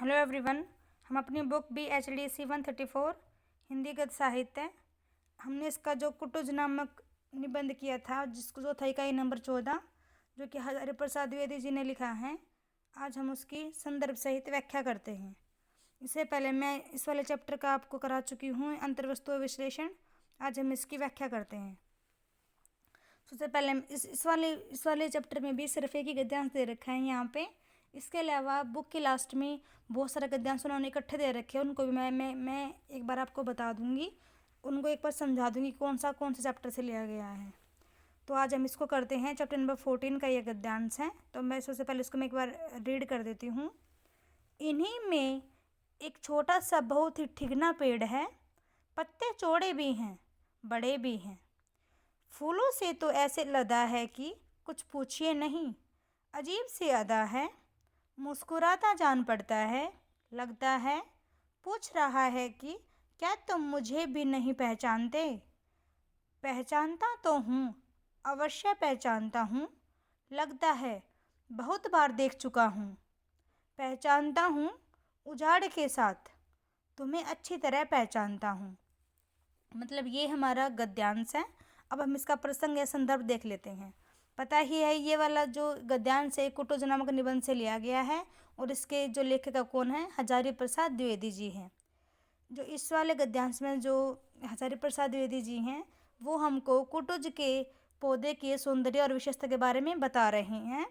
Hello everyone. हम अपनी book BHDC 134 Hindi गद्य साहित्य, हमने इसका जो कुटुज नामक निबंध किया था, जिसको जो था इकाई नंबर 14, जो कि हरिप्रसाद द्विवेदी जी ने लिखा है। आज हम उसकी संदर्भ सहित व्याख्या करते हैं। इससे पहले मैं इस वाले चैप्टर का आपको करा चुकी हूँ, अंतर्वस्तु विश्लेषण। आज हम इसकी व्याख्या करते हैं। सबसे पहले इस वाले चैप्टर में भी सिर्फ एक ही गद्यांश दे रखा है यहाँ पे। इसके अलावा बुक के लास्ट में बहुत सारे गद्यांश उन्होंने इकट्ठे दे रखे हैं, उनको भी मैं एक बार आपको बता दूंगी, उनको एक बार समझा दूंगी कौन से चैप्टर से लिया गया है। तो आज हम इसको करते हैं। चैप्टर नंबर 14 का ये गद्यांश है। तो मैं सबसे पहले इसको मैं एक बार रीड कर देती हूँ। इन्हीं में एक छोटा सा बहुत ही ठिगना पेड़ है, पत्ते चौड़े भी हैं, बड़े भी हैं। फूलों से तो ऐसे लदा है कि कुछ पूछिए नहीं। अजीब सी अदा है, मुस्कुराता जान पड़ता है, लगता है पूछ रहा है कि क्या तुम मुझे भी नहीं पहचानते। पहचानता तो हूँ, अवश्य पहचानता हूँ, लगता है बहुत बार देख चुका हूँ। पहचानता हूँ उजाड़ के साथ, तुम्हें अच्छी तरह पहचानता हूँ। मतलब ये हमारा गद्यांश है। अब हम इसका प्रसंग या संदर्भ देख लेते हैं। पता ही है ये वाला जो गद्यांश है कुटुज नामक निबंध से लिया गया है, और इसके जो लेखक कौन है, हजारीप्रसाद द्विवेदी जी हैं। जो इस वाले गद्यांश में जो हजारीप्रसाद द्विवेदी जी हैं, वो हमको कुटुज के पौधे के सौंदर्य और विशेषता के बारे में बता रहे हैं।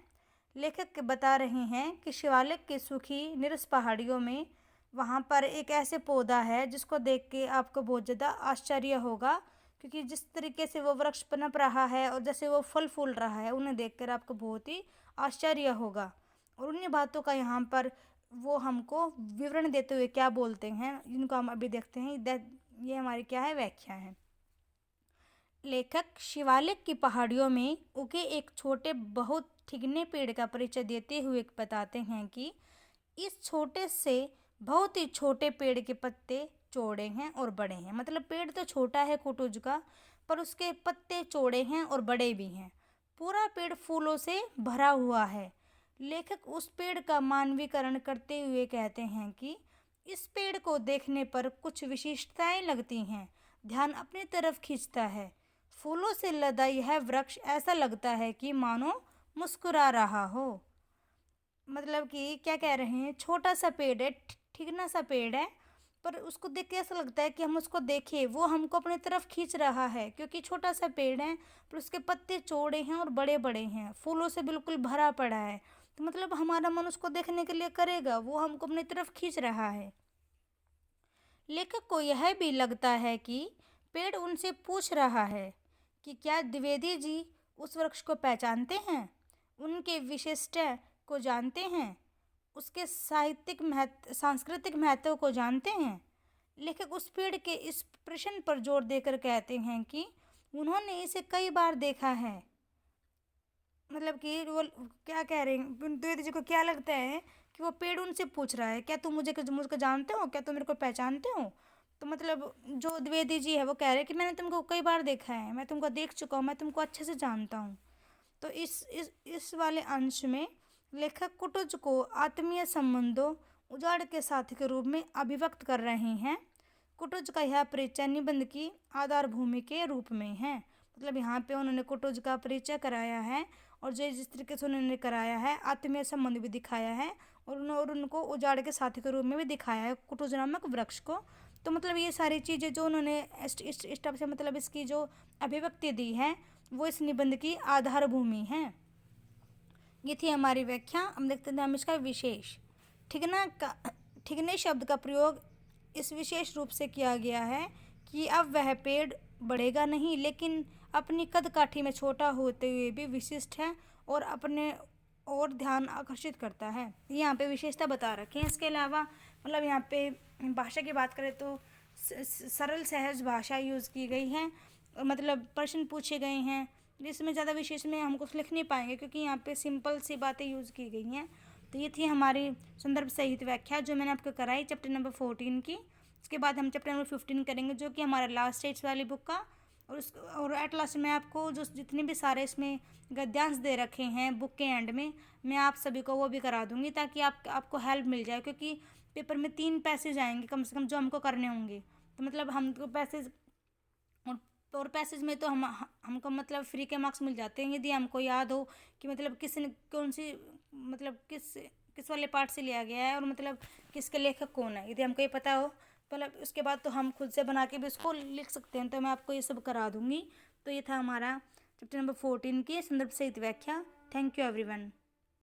लेखक बता रहे हैं कि शिवालिक की सूखी निरस पहाड़ियों में वहाँ पर एक ऐसे पौधा है जिसको देख के आपको बहुत ज़्यादा आश्चर्य होगा, क्योंकि जिस तरीके से वो वृक्ष पनप रहा है और जैसे वो फल फूल रहा है, उन्हें देखकर आपको बहुत ही आश्चर्य होगा। और उन्हीं बातों का यहाँ पर वो हमको विवरण देते हुए क्या बोलते हैं, जिनको हम अभी देखते हैं। ये हमारी क्या है, व्याख्या है। लेखक शिवालिक की पहाड़ियों में उगे एक छोटे बहुत ठिगने पेड़ का परिचय देते हुए बताते हैं कि इस छोटे से बहुत ही छोटे पेड़ के पत्ते चौड़े हैं और बड़े हैं। मतलब पेड़ तो छोटा है कुटुज का, पर उसके पत्ते चौड़े हैं और बड़े भी हैं। पूरा पेड़ फूलों से भरा हुआ है। लेखक उस पेड़ का मानवीकरण करते हुए कहते हैं कि इस पेड़ को देखने पर कुछ विशिष्टताएं लगती हैं, ध्यान अपनी तरफ खींचता है। फूलों से लदा यह वृक्ष ऐसा लगता है कि मानो मुस्कुरा रहा हो। मतलब कि क्या कह रहे हैं, छोटा सा पेड़ है, ठिगना सा पेड़ है, पर उसको देख के ऐसा लगता है कि हम उसको देखें, वो हमको अपनी तरफ खींच रहा है, क्योंकि छोटा सा पेड़ है पर उसके पत्ते चौड़े हैं और बड़े बड़े हैं, फूलों से बिल्कुल भरा पड़ा है। तो मतलब हमारा मन उसको देखने के लिए करेगा, वो हमको अपनी तरफ खींच रहा है। लेखक को यह भी लगता है कि पेड़ उनसे पूछ रहा है कि क्या द्विवेदी जी उस वृक्ष को पहचानते हैं, उनके विशिष्ट को जानते हैं, उसके सांस्कृतिक महत्व को जानते हैं। लेखक उस पेड़ के इस प्रश्न पर जोर देकर कहते हैं कि उन्होंने इसे कई बार देखा है। मतलब कि वो क्या कह रहे हैं, द्विवेदी जी को क्या लगता है कि वो पेड़ उनसे पूछ रहा है, क्या तुम मुझको जानते हो, क्या तुम मेरे को पहचानते हो। तो मतलब जो द्विवेदी जी है वो कह रहे हैं कि मैंने तुमको कई बार देखा है, मैं तुमको देख चुका हूँ, मैं तुमको अच्छे से जानता हूँ। तो इस वाले अंश में लेखक कुटुज को आत्मीय संबंधों उजाड़ के साथी के रूप में अभिव्यक्त कर रहे हैं। कुटुज का यह परिचय निबंध की आधार भूमि के रूप में है। मतलब यहाँ पे उन्होंने कुटुज का परिचय कराया है, और जिस तरीके से उन्होंने कराया है, आत्मीय संबंध भी दिखाया है, और उनको उजाड़ के साथी के रूप में भी दिखाया है कुटुज नामक वृक्ष को। तो मतलब ये सारी चीज़ें जो उन्होंने इस टाइप से मतलब इसकी जो अभिव्यक्ति दी है, वो इस निबंध की आधार भूमि है। ये थी हमारी व्याख्या। हम देखते हैं हम इसका विशेष। ठिगने शब्द का प्रयोग इस विशेष रूप से किया गया है कि अब वह पेड़ बढ़ेगा नहीं, लेकिन अपनी कद काठी में छोटा होते हुए भी विशिष्ट है और अपने और ध्यान आकर्षित करता है। यहाँ पे विशेषता बता रखी है। इसके अलावा मतलब यहाँ पे भाषा की बात करें तो सरल सहज भाषा यूज़ की गई है, मतलब प्रश्न पूछे गए हैं, जिसमें ज़्यादा विशेष में हम कुछ लिख नहीं पाएंगे, क्योंकि यहाँ पे सिंपल सी बातें यूज़ की गई हैं। तो ये थी हमारी संदर्भ सहित व्याख्या जो मैंने आपको कराई चैप्टर नंबर 14 की। इसके बाद हम चैप्टर नंबर 15 करेंगे, जो कि हमारा लास्ट है इस वाली बुक का। और एट लास्ट मैं आपको जो जितने भी सारे इसमें गद्यांश दे रखे हैं बुक के एंड में, मैं आप सभी को वो भी करा दूंगी, ताकि आपको हेल्प मिल जाए, क्योंकि पेपर में 3 पैसेज आएंगे कम से कम जो हमको करने होंगे। तो मतलब हमको पैसेज और पैसेज में तो हमको मतलब फ्री के मार्क्स मिल जाते हैं, यदि हमको याद हो कि मतलब किसने कौन सी मतलब किस वाले पार्ट से लिया गया है, और मतलब किसके लेखक कौन है, यदि हमको ये पता हो मतलब उसके बाद तो हम खुद से बना के भी उसको लिख सकते हैं। तो मैं आपको ये सब करा दूंगी। तो ये था हमारा चैप्टर नंबर 14 की संदर्भ सहित व्याख्या। Thank you everyone.